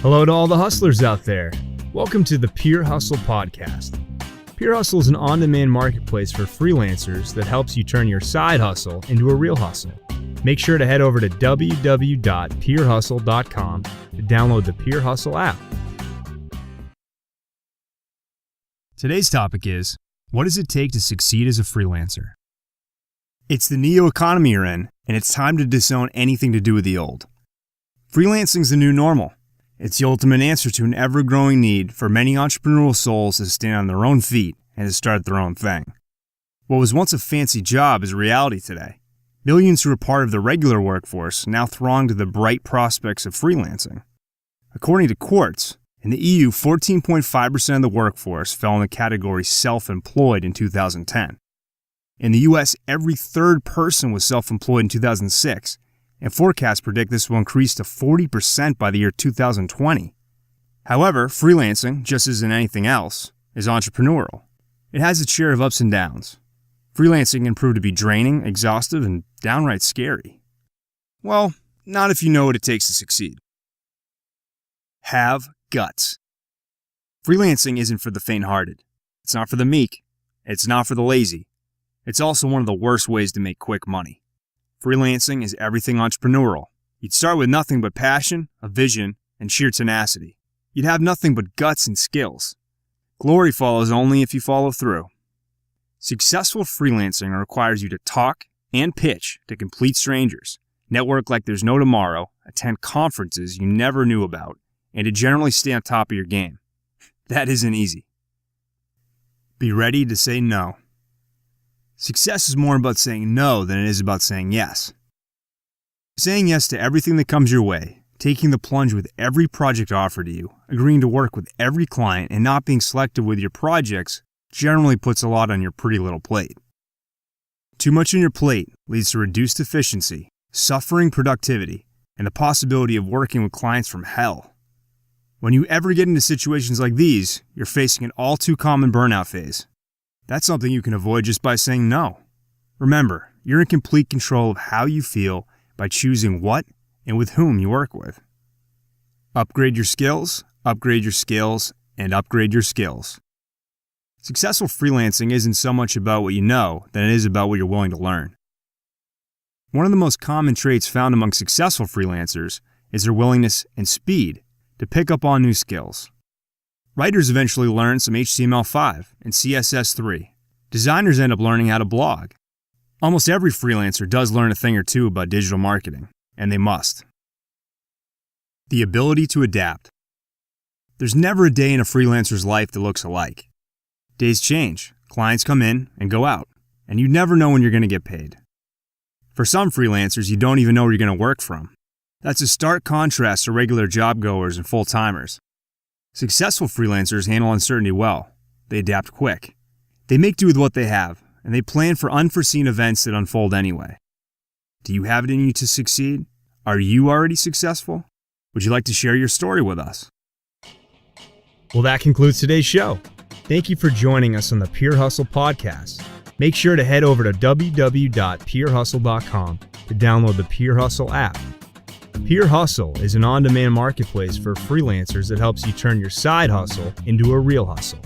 Hello to all the hustlers out there. Welcome to the Pure Hustle Podcast. Pure Hustle is an on-demand marketplace for freelancers that helps you turn your side hustle into a real hustle. Make sure to head over to www.purehustle.com to download the Pure Hustle app. Today's topic is, what does it take to succeed as a freelancer? It's the neo economy you're in, and it's time to disown anything to do with the old. Freelancing's the new normal. It's the ultimate answer to an ever-growing need for many entrepreneurial souls to stand on their own feet and to start their own thing. What was once a fancy job is a reality today. Millions who are part of the regular workforce now throng to the bright prospects of freelancing. According to Quartz, in the EU, 14.5% of the workforce fell in the category self-employed in 2010. In the US, every third person was self-employed in 2006, and forecasts predict this will increase to 40% by the year 2020. However, freelancing, just as in anything else, is entrepreneurial. It has its share of ups and downs. Freelancing can prove to be draining, exhaustive, and downright scary. Well, not if you know what it takes to succeed. Have guts. Freelancing isn't for the faint-hearted. It's not for the meek. It's not for the lazy. It's also one of the worst ways to make quick money. Freelancing is everything entrepreneurial. You'd start with nothing but passion, a vision, and sheer tenacity. You'd have nothing but guts and skills. Glory follows only if you follow through. Successful freelancing requires you to talk and pitch to complete strangers, network like there's no tomorrow, attend conferences you never knew about, and to generally stay on top of your game. That isn't easy. Be ready to say no. Success is more about saying no than it is about saying yes. Saying yes to everything that comes your way, taking the plunge with every project offered to you, agreeing to work with every client, and not being selective with your projects generally puts a lot on your pretty little plate. Too much on your plate leads to reduced efficiency, suffering productivity, and the possibility of working with clients from hell. When you ever get into situations like these, you're facing an all too common burnout phase. That's something you can avoid just by saying no. Remember, you're in complete control of how you feel by choosing what and with whom you work with. Upgrade your skills, upgrade your skills, and upgrade your skills. Successful freelancing isn't so much about what you know than it is about what you're willing to learn. One of the most common traits found among successful freelancers is their willingness and speed to pick up on new skills. Writers eventually learn some HTML5 and CSS3. Designers end up learning how to blog. Almost every freelancer does learn a thing or two about digital marketing, and they must. The ability to adapt. There's never a day in a freelancer's life that looks alike. Days change, clients come in and go out, and you never know when you're going to get paid. For some freelancers, you don't even know where you're going to work from. That's a stark contrast to regular job goers and full-timers. Successful freelancers handle uncertainty well. They adapt quick. They make do with what they have, and they plan for unforeseen events that unfold anyway. Do you have it in you to succeed? Are you already successful? Would you like to share your story with us? Well, that concludes today's show. Thank you for joining us on the Pure Hustle Podcast. Make sure to head over to www.purehustle.com to download the Pure Hustle app. Pure Hustle is an on-demand marketplace for freelancers that helps you turn your side hustle into a real hustle.